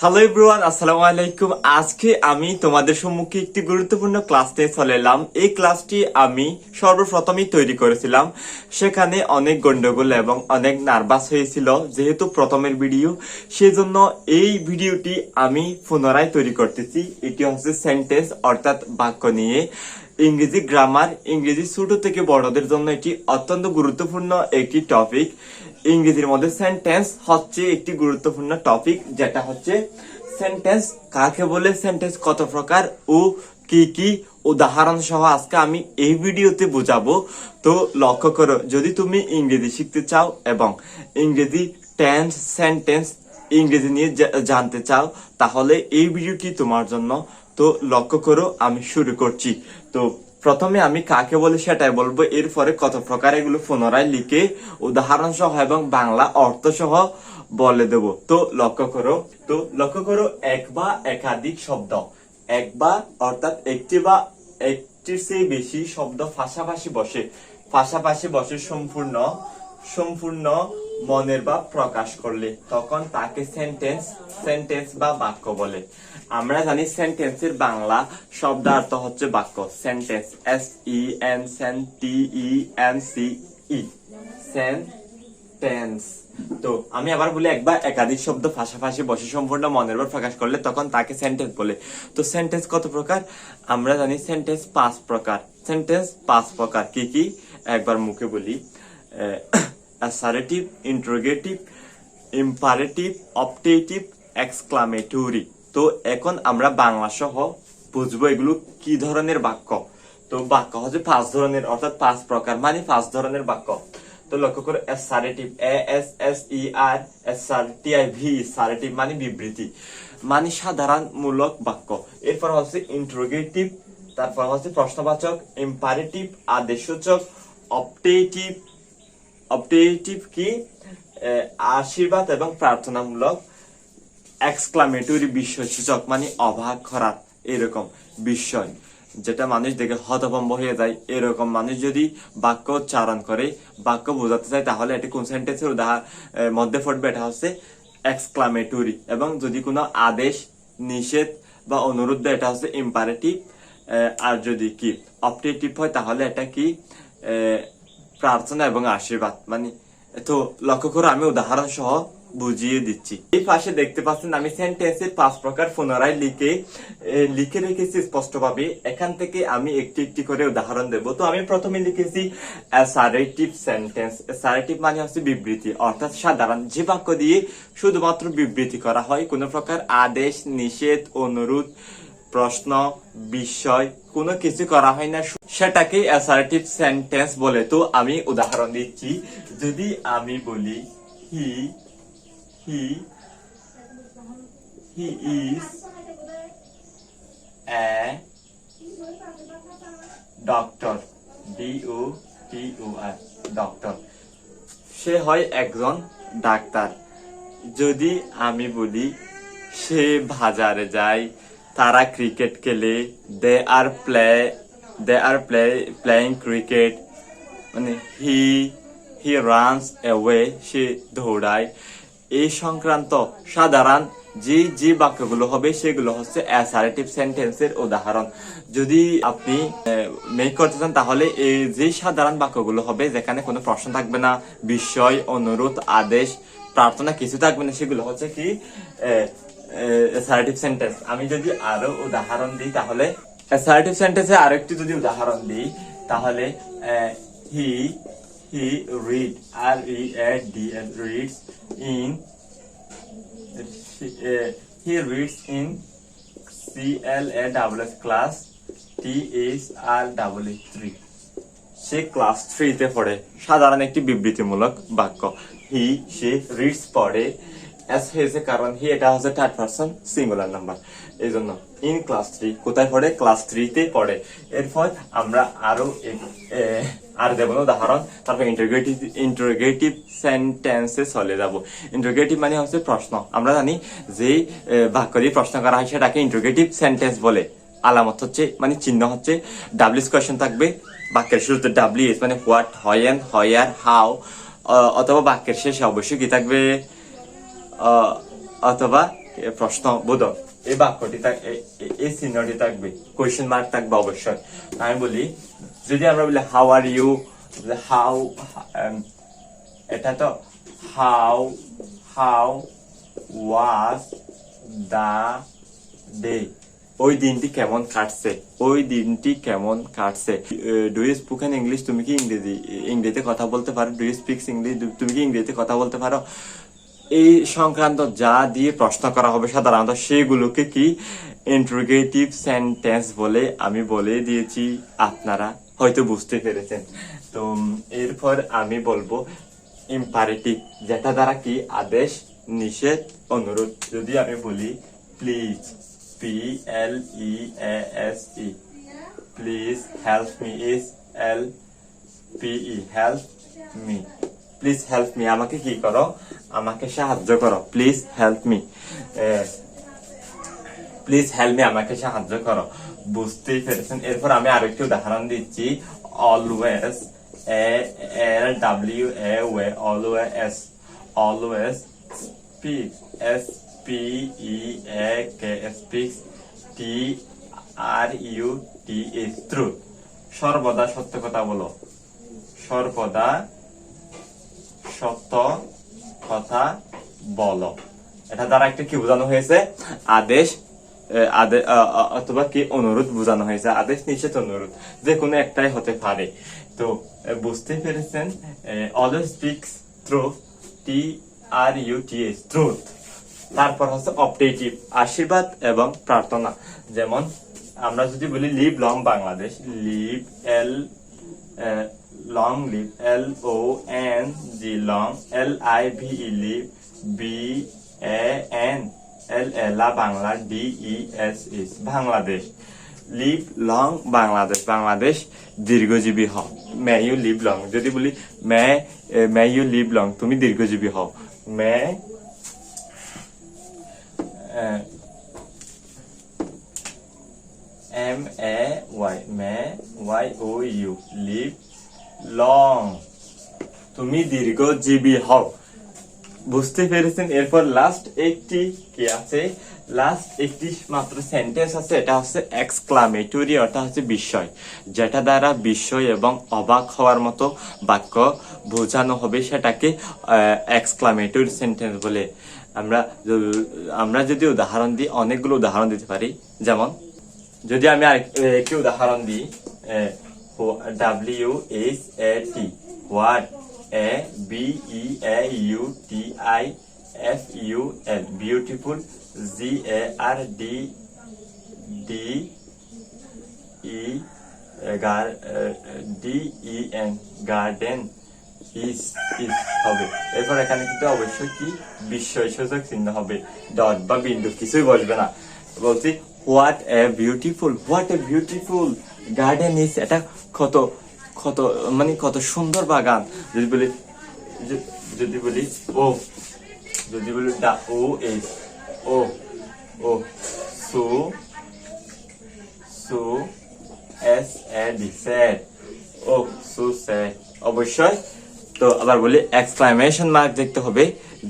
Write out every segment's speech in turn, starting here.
Hello everyone, আসসালামু আলাইকুম। আজকে আমি তোমাদের সম্মুখে একটি গুরুত্বপূর্ণ ক্লাস নিয়ে চলে এলাম। এই ক্লাসটি আমি সর্বপ্রথমই তৈরি করেছিলাম। সেখানে অনেক গন্ডগোল এবং অনেক নার্ভাস হয়েছিল, যেহেতু প্রথমের ভিডিও, সেজন্য এই ভিডিওটি আমি পুনরায় তৈরি করতেছি। এটি হচ্ছে সেন্টেন্স অর্থাৎ বাক্য নিয়ে। ইংরেজি গ্রামার, ইংরেজি ছোট থেকে বড়দের জন্য এটি অত্যন্ত গুরুত্বপূর্ণ একটি টপিক। ইংরেজির মধ্যে সেন্টেন্স হচ্ছে একটি গুরুত্বপূর্ণ টপিক, যেটা হচ্ছে সেন্টেন্স কাকে বলে, সেন্টেন্স কত প্রকার ও কি কি উদাহরণ সহ আজকে আমি এই ভিডিওতে বোঝাবো। তো লক্ষ্য করো, যদি তুমি ইংরেজি শিখতে চাও এবং ইংরেজি টেন্স সেন্টেন্স ইংরেজি নিয়ে জানতে চাও, তাহলে এই ভিডিওটি তোমার জন্য। তো লক্ষ্য করো, আমি শুরু করছি। তো প্রথমে আমি কাকে বলে সেটাই বলবো, এরপরে কত প্রকার এগুলো পুনরায় লিখে উদাহরণ সহ এবং বাংলা অর্থ সহ বলে দেব। তো লক্ষ্য করো এক বা একাধিক শব্দ, এক বা অর্থাৎ একটি বা একটির চেয়ে বেশি শব্দ পাশাপাশি বসে সম্পূর্ণ মনের ভাব প্রকাশ করলে তখন তাকে সেন্টেন্স বা বাক্য বলে। আমরা জানি সেন্টেন্সের বাংলা শব্দার্থ হচ্ছে বাক্য। Sentence, SENTENCE, sentence. তো আমি আবার বলি, এক বা একাধিক শব্দ পাশাপাশি বসে সম্পূর্ণ মনের ভাব প্রকাশ করলে তখন তাকে সেন্টেন্স বলে। তো সেন্টেন্স কত প্রকার? আমরা জানি সেন্টেন্স 5 প্রকার। কি কি একবার মুখে বলি। Assertive, interrogative, imperative, optative, exclamatory. তো এখন আমরা বাংলা সহ বুঝবো এগুলো কি ধরনের বাক্য। তো বাক্য হচ্ছে 5 ধরনের, অর্থাৎ 5 প্রকার, মানে 5 ধরনের বাক্য। তো লক্ষ্য করো, অ্যাসারেটিভ, অ্যাসারেটিভ মানে বিবৃতি, মানে সাধারণমূলক বাক্য। এরপর হচ্ছে ইন্টারোগেটিভ, তারপর হচ্ছে প্রশ্নবাচক, ইম্পারেটিভ আদেশসূচক, অপটেটিভ কি আশীর্বাদ এবং প্রার্থনামূলক, এক্সক্লামেটরি বিস্ময়সূচক মানে অবাক করার এরকম বিস্ময়, যেটা মানুষ দেখে হতভম্ব হয়ে যায়। এরকম মানুষ যদি বাক্য উচ্চারণ করে, বাক্য বোঝাতে চায়, তাহলে এটা কোন সেন্টেন্সের মধ্যে পড়বে? এটা হচ্ছে এক্সক্লামেটরি। এবং যদি কোনো আদেশ, নিষেধ বা অনুরোধ দেয়, এটা হচ্ছে ইম্পারেটিভ। আর যদি কি অপটেটিভ হয়, তাহলে এটা কি প্রার্থনা এবং আশীর্বাদ মানে। তো লক্ষ্য করো, আমি উদাহরণ সহ বুঝিয়ে দিচ্ছি। এই পাশে দেখতে পাচ্ছেন আমি সেন্টেন্সের 5 প্রকার পুনরায় লিখে রেখেছি স্পষ্টভাবে। এখান থেকে আমি একটি একটি করে উদাহরণ দেব। তো আমি প্রথমে লিখেছি অ্যাসারেটিভ সেন্টেন্স। অ্যাসারেটিভ মানে হচ্ছে বিবৃতি, অর্থাৎ সাধারণ যে বাক্য দিয়ে শুধুমাত্র বিবৃতি করা হয়, কোনো প্রকার আদেশ, নিষেধ, অনুরোধ, প্রশ্ন, বিস্ময় কোনো কিছু করা হয় না, সেটাকে অ্যাসারেটিভ সেন্টেন্স বলে। তো আমি উদাহরণ দিচ্ছি। যদি আমি বলি he is a doctor, DOCTOR, doctor, সে হয় একজন ডাক্তার। যদি আমি বলি সে বাজারে যায়, তারা ক্রিকেট খেলে, দে আর প্লেইং ক্রিকেট, মানে হি রানস অ্যাওয়ে, সে দৌড়ায়। এই সংক্রান্ত সাধারণ যে বাক্যগুলো হবে, সেগুলো হচ্ছে অ্যাসারেটিভ সেন্টেন্সের উদাহরণ। যদি আপনি মেক করতে চান, তাহলে এই যে সাধারণ বাক্যগুলো হবে, যেখানে কোনো প্রশ্ন থাকবে না, বিস্ময়, অনুরোধ, আদেশ, প্রার্থনা কিছু থাকবে না, সেগুলো হচ্ছে কি অ্যাসারেটিভ সেন্টেন্স। আমি যদি আরো উদাহরণ দিই, তাহলে অ্যাসারেটিভ সেন্টেন্সে আরেকটি যদি উদাহরণ দিই, তাহলে হি read, reads in he reads in CLASS class THREE, say class 3 তে পড়ে। সাধারণ একটি বিবৃতিমূলক বাক্য। সে রিডস পড়ে, এস হয়েছে কারণ হি এটা হচ্ছে থার্ড পারসন সিঙ্গুলার নাম্বার, এই জন্য। ইন ক্লাস 3 কোথায় পড়ে? ক্লাস 3 তে পড়ে। এরপর আমরা আর দেব উদাহরণ। তারপর ইন্টারোগেটিভ সেন্টেন্সে চলে যাব। ইন্টারোগেটিভ মানে হচ্ছে প্রশ্ন। আমরা জানি যে বাক্য দিয়ে প্রশ্ন করা হয়, সেটাকে ইন্টারোগেটিভ সেন্টেন্স বলে। আলামত হচ্ছে, মানে চিহ্ন হচ্ছে ডাব্লিউএস কোয়েশ্চেন থাকবে বাক্যের শুরুতে, ডাব্লিউএস মানে হোয়াট, হোয়েন, হোয়ার, হাউ, অথবা বাক্যের শেষে অবশ্যই কি থাকবে, অথবা প্রশ্নবোধক এই বাক্যটি এই চিহ্নটি থাকবে, কোয়েশ্চেন মার্ক থাকবে অবশ্যই। আমি বলি, যদি আমরা বলি হাউ আর ইউ, হাউ, এটা তো হাউ ওয়াজ দা ডে, ওই দিনটি কেমন কাটছে, do you speak an English, তুমি কি ইংরেজিতে কথা বলতে পারো, ডু ইউ স্পিক ইংলিশ, তুমি কি ইংরেজিতে কথা বলতে পারো। এই সংক্রান্ত যা দিয়ে প্রশ্ন করা হবে সাধারণত সেগুলোকে কি ইন্টারোগেটিভ সেন্টেন্স বলে আমি বলে দিয়েছি, আপনারা হয়তো বুঝতে পেরেছেন। তো এরপর আমি বলবো ইম্পারেটিভ, যেটা দ্বারা কি আদেশ, নিষেধ, অনুরোধ। যদি আমি বলি please, PLEASE, please help me, SLPE, help me, please help me, আমাকে কি করো, আমাকে সাহায্য করো, please help me, please help me, আমাকে সাহায্য করো। বুঝতেই পেরেছেন। এরপর আমি আরেকটি উদাহরণ দিচ্ছি, always, always speak, SPEAK, TRUTH, truth, সর্বদা সত্য কথা বলো, সর্বদা সত্য কথা বলো। এটা দ্বারা একটা কি বোঝানো হয়েছে, আদেশ অথবা কি অনুরোধ বোঝানো হয়েছে, আদেশ, নিষেধ, অনুরোধ, যে কোনো একটাই হতে পারে। তো বুঝতে পেরেছেন। Always speaks truth, TRUTH, truth. তারপর হচ্ছে অপটেটিভ, আশীর্বাদ এবং প্রার্থনা। যেমন আমরা যদি বলি live long Bangladesh, live long live, LONG long, LIVE leave, BANLA Bangla, DES Bangladesh. Live long Bangladesh, Bangladesh দীর্ঘজীবী হও। মে ইউ লিভ লং, যদি বলি মে ইউ লিভ লং, তুমি দীর্ঘজীবী হও। মে MAYOU লিভ লং, তুমি দীর্ঘজীবী হও। বুঝতে পেরেছেন। এরপর লাস্ট একটি কি আছে, লাস্ট একটি মাত্র সেন্টেন্স আছে, এটা হচ্ছে এক্সক্লামেটরি, অর্থাৎ হচ্ছে বিস্ময়, যেটা দ্বারা বিস্ময় এবং অবাক হওয়ার মতো বাক্য বোঝানো হবে, সেটাকে এক্সক্লামেটরি সেন্টেন্স বলে। আমরা যদি উদাহরণ দিই, অনেকগুলো উদাহরণ দিতে পারি। যেমন যদি আমি আরেকটি উদাহরণ দিই, WHAT, what, BEAUTIFUL, beautiful, GARDEN, garden, is হবে। এরপর এখানে কিন্তু অবশ্যই কি বিস্ময় সূচক চিহ্ন হবে, ডট বা বিন্দু, কিছুই বসবে না। বলছি what a beautiful garden is, এটা কত মানে কত সুন্দর বাগান। যদি বলি ও, দা ও এস, ও সো SAD, স্যাড, ও সো স্যাড, অবশ্যই। তো আবার বলি এক্সক্লামেশন মার্ক দেখতে হবে,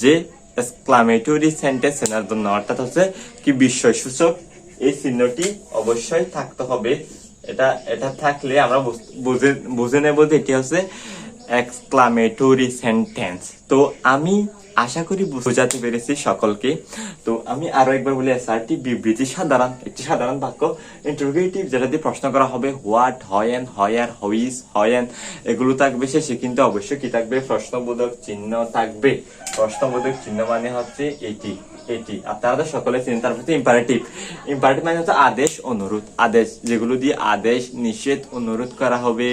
যে এক্সক্লামেটরি সেন্টেন্স এর জন্য, অর্থাৎ হচ্ছে কি বিস্ময় সূচক এই চিহ্নটি অবশ্যই থাকতে হবে। এটা থাকলে আমরা বুঝে নেব যে এটি হচ্ছে এক্সক্লামেটরি সেন্টেন্স। তো আমি আশা করি বোঝাতে পেরেছি সকলকে। তো আমি আরো একবার বলি, অ্যাসার্টিভ বিবৃতি, একটি সাধারণ বাক্য। ইন্টারোগেটিভ, যেটা দিয়ে প্রশ্ন করা হবে, হোয়াট, হয়েন, হয়ার, হইস, হয়েন, এগুলো থাকবে। শেষে কিন্তু অবশ্যই কি থাকবে, প্রশ্নবোধক চিহ্ন থাকবে। প্রশ্নবোধক চিহ্ন মানে হচ্ছে এটি, আপনারা সকলে চিনেন। তারপর ইম্পারেটিভ মানে হচ্ছে আদেশ, অনুরোধ, আদেশ, যেগুলো দিয়ে আদেশ, নিষেধ, অনুরোধ করা হবে,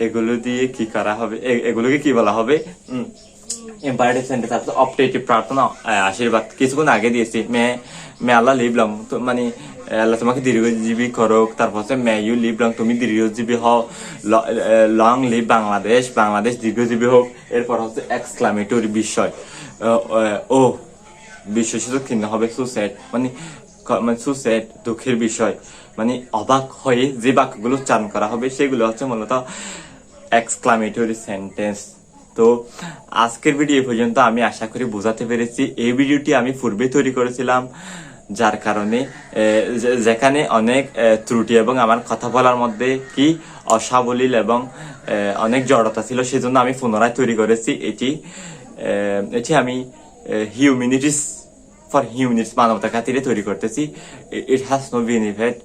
এগুলো দিয়ে কি করা হবে, এগুলোকে কি বলা হবে, ইম্পারেটিভ সেন্টেন্স। তারপর অপটেটিভ, প্রার্থনা, আশীর্বাদ, কিছুক্ষণ আগে দিয়েছি। মে আল্লাহ লিভ লং, মানে আল্লাহ তোমাকে দীর্ঘজীবী করুক। তারপর হচ্ছে মে ইউ লিভ লং, তুমি দীর্ঘজীবী হও। লং লিভ বাংলাদেশ, বাংলাদেশ দীর্ঘজীবী হোক। এরপর হচ্ছে এক্সক্লামেটরি, বিস্ময়, ও বিশ্বসূচক চিহ্ন হবে, সুস্যাড, মানে সুস্যাড, দুঃখের বিষয়, মানে অবাক হয়ে যে বাক্যগুলো উচ্চারণ করা হবে সেগুলো হচ্ছে মূলত এক্সক্লামেটরি সেন্টেন্স। তো আজকের ভিডিও এই পর্যন্ত। আমি আশা করি বোঝাতে পেরেছি। এই ভিডিওটি আমি পূর্বে তৈরি করেছিলাম, যার কারণে যেখানে অনেক ত্রুটি এবং আমার কথা বলার মধ্যে কি অসাবলীল এবং অনেক জড়তা ছিল, সেজন্য আমি পুনরায় তৈরি করেছি এটি আমি হিউম্যানিটিস ফর হিউম্যানিটিস মানবতার খাতিরে তৈরি করতেছি। ইট হ্যাজ নো বেনিফিট,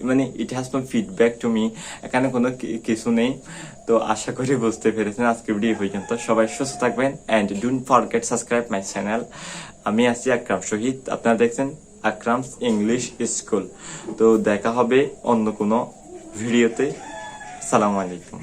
মানে it has no feedback to me, এখানে কোনো কিছু নেই। তো আশা করি বুঝতে পেরেছেন। আজকে ভিডিও পর্যন্ত। সবাই সুস্থ থাকবেন and don't forget subscribe my channel. আমি আছি আকরাম শহীদ, আপনারা দেখছেন আকরামস ইংলিশ স্কুল। তো দেখা হবে অন্য কোনো ভিডিওতে। আসসালামু আলাইকুম।